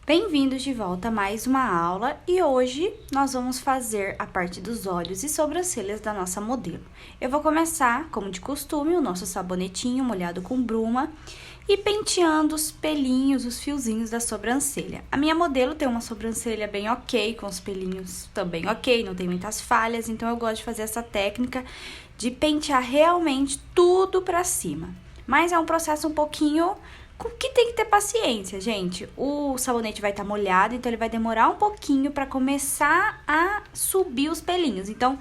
Bem-vindos de volta a mais uma aula e hoje nós vamos fazer a parte dos olhos e sobrancelhas da nossa modelo. Eu vou começar, como de costume, o nosso sabonetinho molhado com bruma e penteando os pelinhos, os fiozinhos da sobrancelha. A minha modelo tem uma sobrancelha bem ok, com os pelinhos também ok, não tem muitas falhas, então eu gosto de fazer essa técnica de pentear realmente tudo pra cima. Mas é um processo um pouquinho que tem que ter paciência, gente. O sabonete vai estar molhado, então ele vai demorar um pouquinho para começar a subir os pelinhos. Então,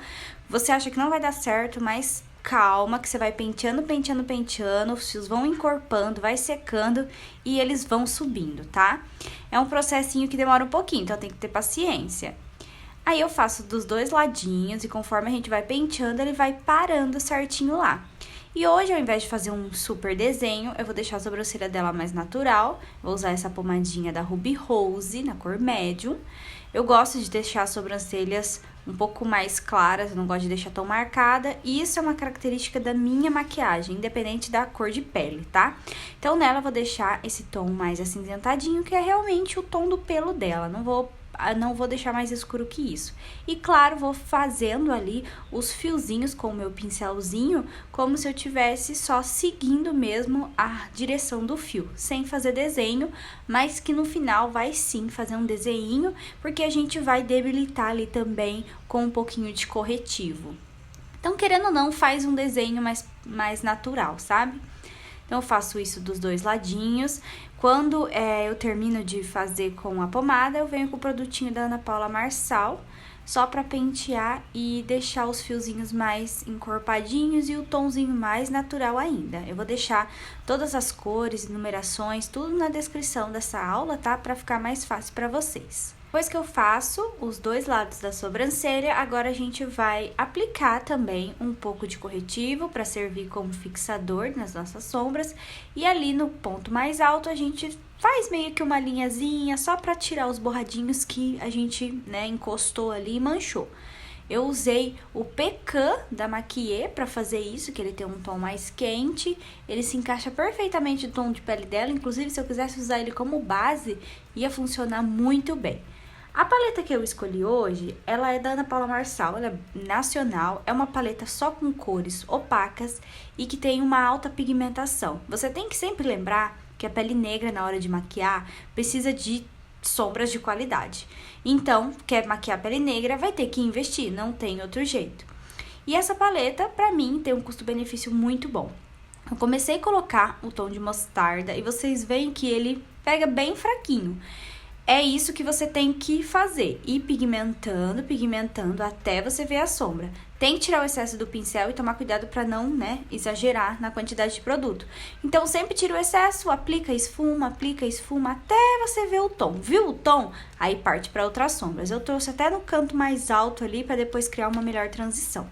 você acha que não vai dar certo, mas calma, que você vai penteando, penteando, penteando, os fios vão encorpando, vai secando e eles vão subindo, tá? É um processinho que demora um pouquinho, então tem que ter paciência. Aí eu faço dos dois ladinhos e conforme a gente vai penteando, ele vai parando certinho lá. E hoje, ao invés de fazer um super desenho, eu vou deixar a sobrancelha dela mais natural. Vou usar essa pomadinha da Ruby Rose, na cor médium. Eu gosto de deixar as sobrancelhas um pouco mais claras, eu não gosto de deixar tão marcada. E isso é uma característica da minha maquiagem, independente da cor de pele, tá? Então, nela eu vou deixar esse tom mais acinzentadinho, que é realmente o tom do pelo dela. Não vou deixar mais escuro que isso. E claro, vou fazendo ali os fiozinhos com o meu pincelzinho, como se eu tivesse só seguindo mesmo a direção do fio, sem fazer desenho, mas que no final vai sim fazer um desenho, porque a gente vai debilitar ali também com um pouquinho de corretivo. Então, querendo ou não, faz um desenho mais natural, sabe? Então, eu faço isso dos dois ladinhos. Quando eu termino de fazer com a pomada, eu venho com o produtinho da Ana Paula Marçal, só pra pentear e deixar os fiozinhos mais encorpadinhos e o tomzinho mais natural ainda. Eu vou deixar todas as cores e numerações, tudo na descrição dessa aula, tá? Pra ficar mais fácil pra vocês. Depois que eu faço os dois lados da sobrancelha, agora a gente vai aplicar também um pouco de corretivo para servir como fixador nas nossas sombras. E ali no ponto mais alto a gente faz meio que uma linhazinha só para tirar os borradinhos que a gente, encostou ali e manchou. Eu usei o Pecan da Maquiê para fazer isso, que ele tem um tom mais quente, ele se encaixa perfeitamente no tom de pele dela, inclusive se eu quisesse usar ele como base, ia funcionar muito bem. A paleta que eu escolhi hoje, ela é da Ana Paula Marçal, ela é nacional, é uma paleta só com cores opacas e que tem uma alta pigmentação. Você tem que sempre lembrar que a pele negra na hora de maquiar precisa de sombras de qualidade. Então, quer maquiar a pele negra, vai ter que investir, não tem outro jeito. E essa paleta, pra mim, tem um custo-benefício muito bom. Eu comecei a colocar o tom de mostarda e vocês veem que ele pega bem fraquinho. É isso que você tem que fazer, ir pigmentando, pigmentando até você ver a sombra. Tem que tirar o excesso do pincel e tomar cuidado para não, exagerar na quantidade de produto. Então, sempre tira o excesso, aplica esfuma até você ver o tom. Viu o tom? Aí parte para outras sombras. Eu trouxe até no canto mais alto ali para depois criar uma melhor transição.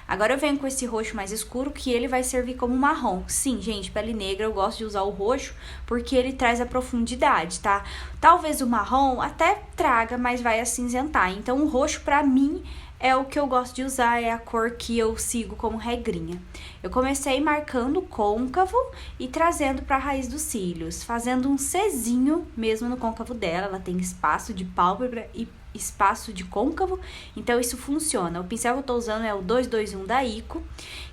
Agora eu venho com esse roxo mais escuro, que ele vai servir como marrom. Sim, gente, pele negra, eu gosto de usar o roxo, porque ele traz a profundidade, tá? Talvez o marrom até traga, mas vai acinzentar. Então, o roxo, pra mim, é o que eu gosto de usar, é a cor que eu sigo como regrinha. Eu comecei marcando côncavo e trazendo pra raiz dos cílios, fazendo um Czinho mesmo no côncavo dela. Ela tem espaço de pálpebra e espaço de côncavo, então isso funciona. O pincel que eu tô usando é o 221 da Ico,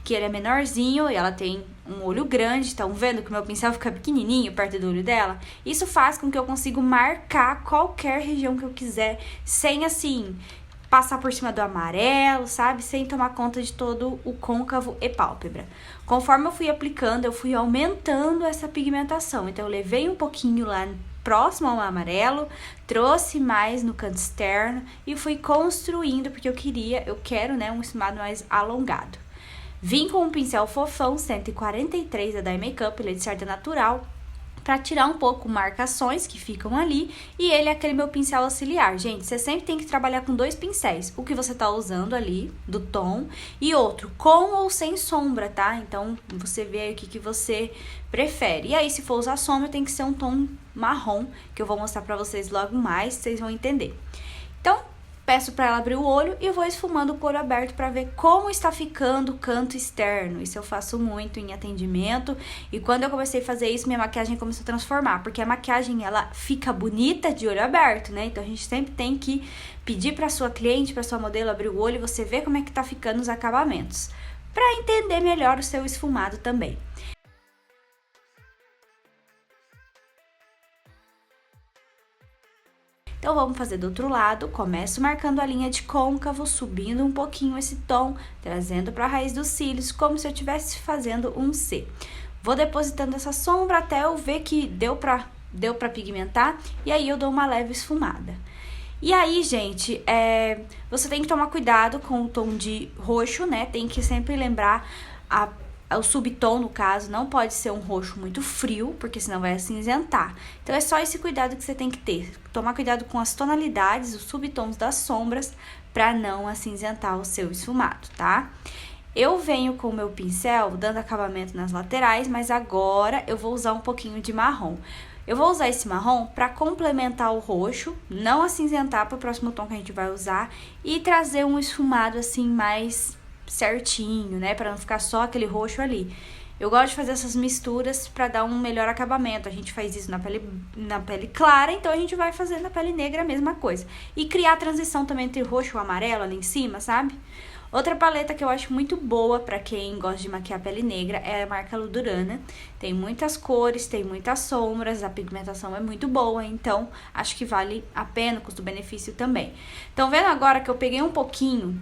que ele é menorzinho e ela tem um olho grande. Estão vendo que o meu pincel fica pequenininho perto do olho dela? Isso faz com que eu consiga marcar qualquer região que eu quiser, sem assim passar por cima do amarelo, sabe? Sem tomar conta de todo o côncavo e pálpebra. Conforme eu fui aplicando, eu fui aumentando essa pigmentação. Então, eu levei um pouquinho lá próximo ao amarelo, trouxe mais no canto externo e fui construindo, porque eu quero, um esfumado mais alongado. Vim com um pincel fofão 143 da Dye Makeup, ele é de cerda natural, para tirar um pouco marcações que ficam ali, e ele é aquele meu pincel auxiliar. Gente, você sempre tem que trabalhar com dois pincéis, o que você tá usando ali, do tom, e outro, com ou sem sombra, tá? Então, você vê aí o que você prefere. E aí, se for usar sombra, tem que ser um tom marrom, que eu vou mostrar pra vocês logo mais, vocês vão entender. Então, peço para ela abrir o olho e vou esfumando com o olho aberto para ver como está ficando o canto externo. Isso eu faço muito em atendimento, e quando eu comecei a fazer isso, minha maquiagem começou a transformar, porque a maquiagem ela fica bonita de olho aberto, né? Então a gente sempre tem que pedir para sua cliente, para sua modelo abrir o olho e você ver como é que tá ficando os acabamentos, para entender melhor o seu esfumado também. Então, vamos fazer do outro lado. Começo marcando a linha de côncavo, subindo um pouquinho esse tom, trazendo para a raiz dos cílios, como se eu estivesse fazendo um C. Vou depositando essa sombra até eu ver que deu para pigmentar, e aí eu dou uma leve esfumada. E aí, gente, você tem que tomar cuidado com o tom de roxo, né? Tem que sempre lembrar o subtom, no caso, não pode ser um roxo muito frio, porque senão vai acinzentar. Então, é só esse cuidado que você tem que ter. Tomar cuidado com as tonalidades, os subtons das sombras, para não acinzentar o seu esfumado, tá? Eu venho com o meu pincel dando acabamento nas laterais, mas agora eu vou usar um pouquinho de marrom. Eu vou usar esse marrom para complementar o roxo, não acinzentar para o próximo tom que a gente vai usar, e trazer um esfumado assim mais certinho, né, para não ficar só aquele roxo ali. Eu gosto de fazer essas misturas para dar um melhor acabamento. A gente faz isso na pele clara, então a gente vai fazer na pele negra a mesma coisa. E criar a transição também entre roxo e amarelo ali em cima, sabe? Outra paleta que eu acho muito boa para quem gosta de maquiar a pele negra é a marca Ludurana. Tem muitas cores, tem muitas sombras, a pigmentação é muito boa, então acho que vale a pena, custo-benefício também. Então, vendo agora que eu peguei um pouquinho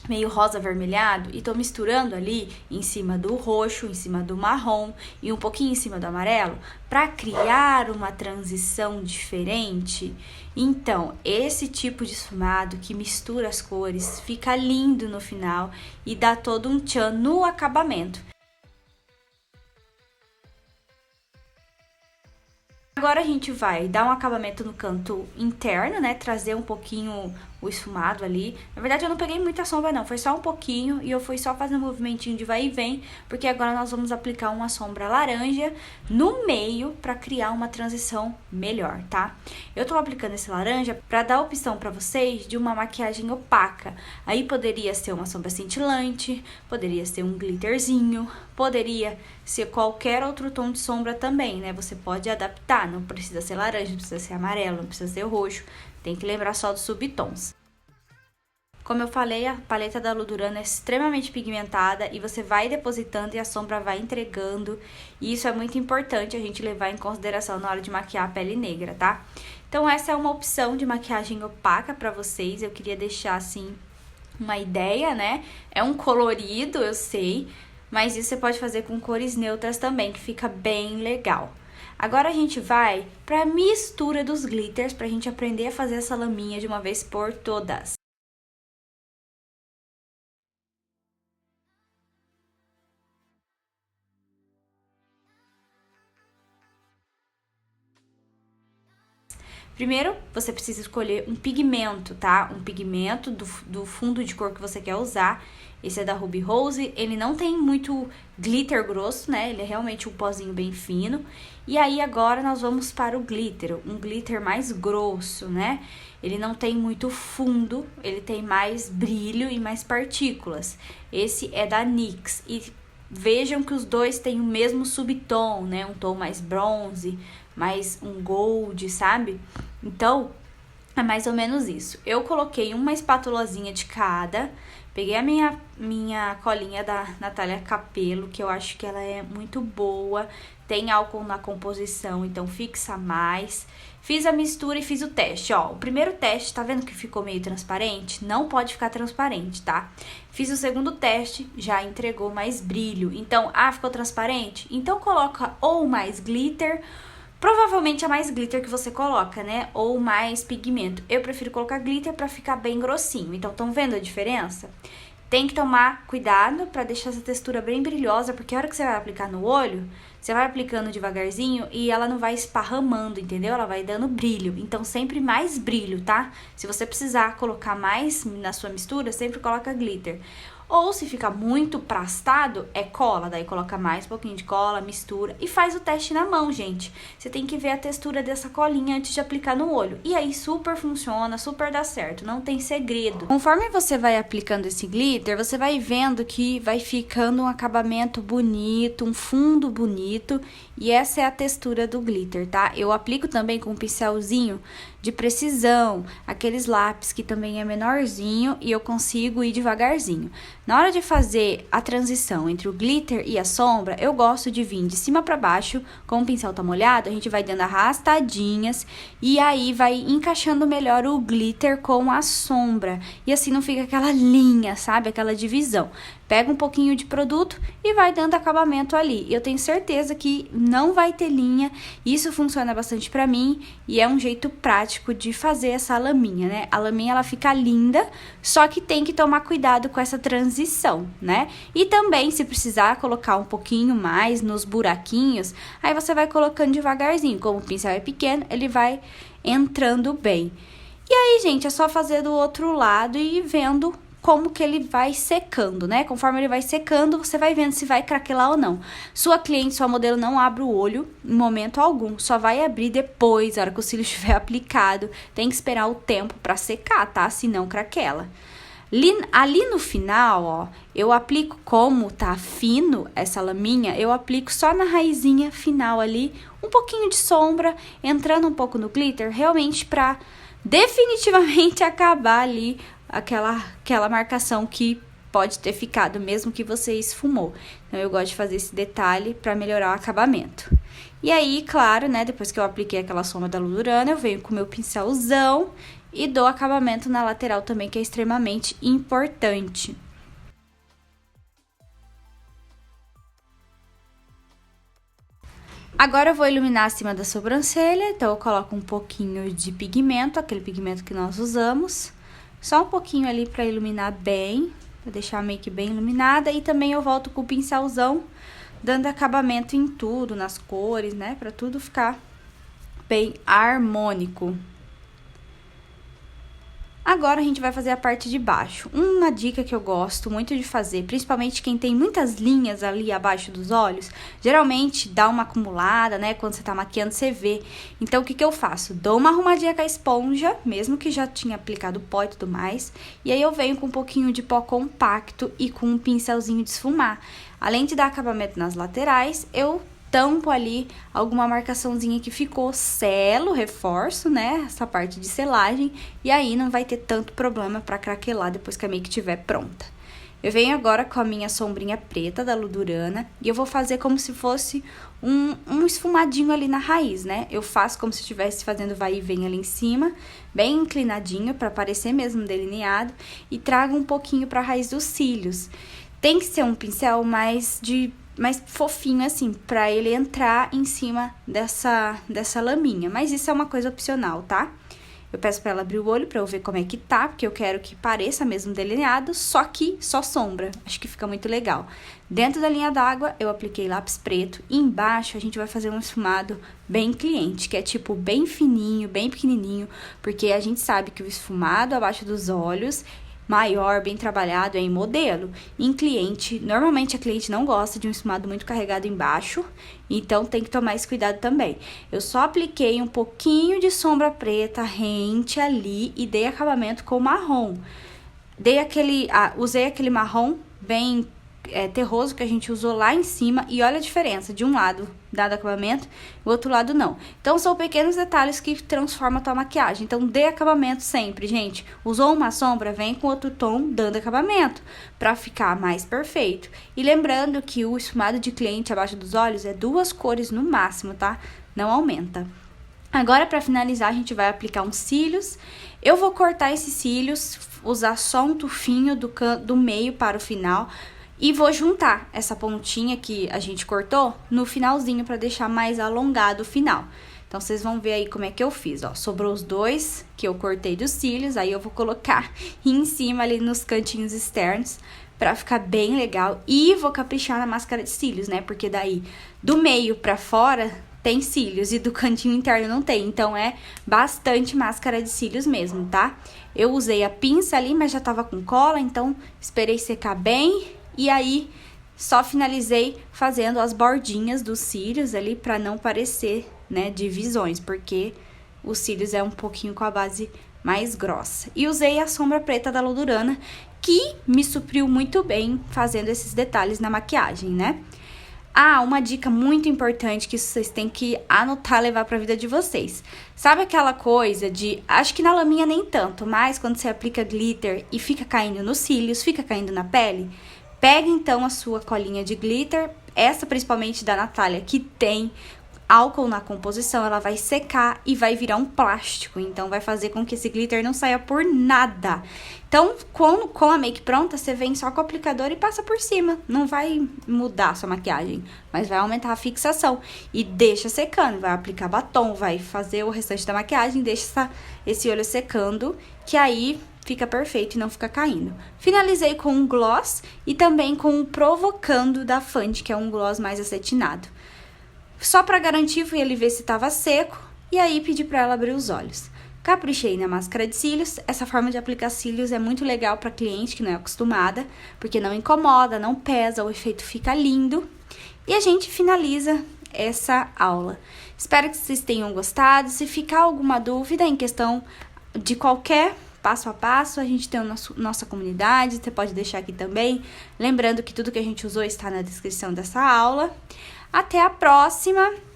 meio rosa avermelhado e tô misturando ali em cima do roxo, em cima do marrom e um pouquinho em cima do amarelo para criar uma transição diferente. Então, esse tipo de esfumado que mistura as cores fica lindo no final e dá todo um tchan no acabamento. Agora a gente vai dar um acabamento no canto interno, né? Trazer um pouquinho o esfumado ali. Na verdade, eu não peguei muita sombra, não. Foi só um pouquinho e eu fui só fazendo um movimentinho de vai e vem, porque agora nós vamos aplicar uma sombra laranja no meio pra criar uma transição melhor, tá? Eu tô aplicando esse laranja pra dar a opção pra vocês de uma maquiagem opaca. Aí poderia ser uma sombra cintilante, poderia ser um glitterzinho, poderia ser qualquer outro tom de sombra também, né? Você pode adaptar, não precisa ser laranja, não precisa ser amarelo, não precisa ser roxo. Tem que lembrar só dos subtons. Como eu falei, a paleta da Ludurana é extremamente pigmentada e você vai depositando e a sombra vai entregando. E isso é muito importante a gente levar em consideração na hora de maquiar a pele negra, tá? Então essa é uma opção de maquiagem opaca pra vocês. Eu queria deixar, assim, uma ideia, né? É um colorido, eu sei, mas isso você pode fazer com cores neutras também, que fica bem legal. Agora a gente vai para a mistura dos glitters, para a gente aprender a fazer essa laminha de uma vez por todas. Primeiro, você precisa escolher um pigmento, tá? Um pigmento do fundo de cor que você quer usar. Esse é da Ruby Rose, ele não tem muito glitter grosso, né? Ele é realmente um pozinho bem fino. E aí, agora, nós vamos para o glitter, um glitter mais grosso, né? Ele não tem muito fundo, ele tem mais brilho e mais partículas. Esse é da NYX. E vejam que os dois têm o mesmo subtom, né? Um tom mais bronze, mais um gold, sabe? Então, é mais ou menos isso. Eu coloquei uma espátulazinha de cada, peguei a minha colinha da Natália Capello, que eu acho que ela é muito boa, tem álcool na composição, então fixa mais. Fiz a mistura e fiz o teste, ó. O primeiro teste, tá vendo que ficou meio transparente? Não pode ficar transparente, tá? Fiz o segundo teste, já entregou mais brilho. Então, ficou transparente? Então, coloca ou mais glitter. Provavelmente é mais glitter que você coloca, né? Ou mais pigmento. Eu prefiro colocar glitter pra ficar bem grossinho. Então, estão vendo a diferença? Tem que tomar cuidado pra deixar essa textura bem brilhosa, porque a hora que você vai aplicar no olho, você vai aplicando devagarzinho e ela não vai esparramando, entendeu? Ela vai dando brilho. Então, sempre mais brilho, tá? Se você precisar colocar mais na sua mistura, sempre coloca glitter. Ou se fica muito prastado, é cola. Daí coloca mais um pouquinho de cola, mistura e faz o teste na mão, gente. Você tem que ver a textura dessa colinha antes de aplicar no olho. E aí super funciona, super dá certo, não tem segredo. Conforme você vai aplicando esse glitter, você vai vendo que vai ficando um acabamento bonito, um fundo bonito. E essa é a textura do glitter, tá? Eu aplico também com um pincelzinho de precisão, aqueles lápis que também é menorzinho e eu consigo ir devagarzinho. Na hora de fazer a transição entre o glitter e a sombra, eu gosto de vir de cima para baixo, com o pincel tá molhado, a gente vai dando arrastadinhas e aí vai encaixando melhor o glitter com a sombra. E assim não fica aquela linha, sabe? Aquela divisão. Pega um pouquinho de produto e vai dando acabamento ali. Eu tenho certeza que não vai ter linha, isso funciona bastante pra mim e é um jeito prático de fazer essa laminha, né? A laminha ela fica linda, só que tem que tomar cuidado com essa transição, né? E também, se precisar colocar um pouquinho mais nos buraquinhos, aí você vai colocando devagarzinho. Como o pincel é pequeno, ele vai entrando bem. E aí, gente, é só fazer do outro lado e ir vendo como que ele vai secando, né? Conforme ele vai secando, você vai vendo se vai craquelar ou não. Sua cliente, sua modelo não abre o olho em momento algum, só vai abrir depois, a hora que o cílio estiver aplicado. Tem que esperar o tempo pra secar, tá? Senão craquela. Ali no final, ó, eu aplico, como tá fino essa laminha, eu aplico só na raizinha final ali, um pouquinho de sombra, entrando um pouco no glitter, realmente pra definitivamente acabar ali aquela marcação que pode ter ficado, mesmo que você esfumou. Então, eu gosto de fazer esse detalhe para melhorar o acabamento. E aí, claro, né, depois que eu apliquei aquela sombra da Ludurana, eu venho com o meu pincelzão e dou acabamento na lateral também, que é extremamente importante. Agora eu vou iluminar acima da sobrancelha, então eu coloco um pouquinho de pigmento, aquele pigmento que nós usamos. Só um pouquinho ali pra iluminar bem, pra deixar a make bem iluminada. E também eu volto com o pincelzão, dando acabamento em tudo, nas cores, né? Pra tudo ficar bem harmônico. Agora a gente vai fazer a parte de baixo. Uma dica que eu gosto muito de fazer, principalmente quem tem muitas linhas ali abaixo dos olhos, geralmente dá uma acumulada, né? Quando você tá maquiando, você vê. Então, o que que eu faço? Dou uma arrumadinha com a esponja, mesmo que já tinha aplicado pó e tudo mais. E aí eu venho com um pouquinho de pó compacto e com um pincelzinho de esfumar. Além de dar acabamento nas laterais, eu tampo ali alguma marcaçãozinha que ficou, selo, reforço, né, essa parte de selagem, e aí não vai ter tanto problema pra craquelar depois que a make estiver pronta. Eu venho agora com a minha sombrinha preta da Ludurana, e eu vou fazer como se fosse um esfumadinho ali na raiz, né? Eu faço como se estivesse fazendo vai e vem ali em cima, bem inclinadinho, pra parecer mesmo delineado, e trago um pouquinho pra raiz dos cílios. Tem que ser um pincel mais fofinho assim, pra ele entrar em cima dessa laminha. Mas isso é uma coisa opcional, tá? Eu peço pra ela abrir o olho pra eu ver como é que tá, porque eu quero que pareça mesmo delineado, só que só sombra. Acho que fica muito legal. Dentro da linha d'água, eu apliquei lápis preto. E embaixo, a gente vai fazer um esfumado bem cliente, que é tipo bem fininho, bem pequenininho, porque a gente sabe que o esfumado abaixo dos olhos maior, bem trabalhado, é em modelo. Em cliente, normalmente a cliente não gosta de um esfumado muito carregado embaixo, então tem que tomar esse cuidado também. Eu só apliquei um pouquinho de sombra preta rente ali e dei acabamento com marrom. Usei aquele marrom bem terroso que a gente usou lá em cima e olha a diferença, de um lado dado acabamento, o outro lado não. Então, são pequenos detalhes que transformam a tua maquiagem. Então, dê acabamento sempre, gente. Usou uma sombra, vem com outro tom dando acabamento, pra ficar mais perfeito. E lembrando que o esfumado de cliente abaixo dos olhos é 2 cores no máximo, tá? Não aumenta. Agora, pra finalizar, a gente vai aplicar uns cílios. Eu vou cortar esses cílios, usar só um tufinho do meio para o final. E vou juntar essa pontinha que a gente cortou no finalzinho pra deixar mais alongado o final. Então, vocês vão ver aí como é que eu fiz, ó. Sobrou os 2 que eu cortei dos cílios, aí eu vou colocar em cima ali nos cantinhos externos pra ficar bem legal. E vou caprichar na máscara de cílios, né? Porque daí, do meio pra fora, tem cílios e do cantinho interno não tem. Então, é bastante máscara de cílios mesmo, tá? Eu usei a pinça ali, mas já tava com cola, então esperei secar bem. E aí, só finalizei fazendo as bordinhas dos cílios ali pra não parecer, né, divisões, porque os cílios é um pouquinho com a base mais grossa. E usei a sombra preta da Ludurana, que me supriu muito bem fazendo esses detalhes na maquiagem, né? Ah, uma dica muito importante que vocês têm que anotar e levar pra vida de vocês. Sabe aquela coisa de... Acho que na laminha nem tanto, mas quando você aplica glitter e fica caindo nos cílios, fica caindo na pele, pega então a sua colinha de glitter, essa principalmente da Natália, que tem álcool na composição, ela vai secar e vai virar um plástico, então vai fazer com que esse glitter não saia por nada. Então, com a make pronta, você vem só com o aplicador e passa por cima. Não vai mudar a sua maquiagem, mas vai aumentar a fixação. E deixa secando, vai aplicar batom, vai fazer o restante da maquiagem, deixa esse olho secando, que aí fica perfeito e não fica caindo. Finalizei com um gloss e também com o Provocando da Fenty, que é um gloss mais acetinado. Só pra garantir, fui ali ver se tava seco e aí pedi pra ela abrir os olhos. Caprichei na máscara de cílios. Essa forma de aplicar cílios é muito legal pra cliente que não é acostumada, porque não incomoda, não pesa, o efeito fica lindo. E a gente finaliza essa aula. Espero que vocês tenham gostado. Se ficar alguma dúvida em questão de qualquer passo a passo, a gente tem a nossa comunidade, você pode deixar aqui também. Lembrando que tudo que a gente usou está na descrição dessa aula. Até a próxima!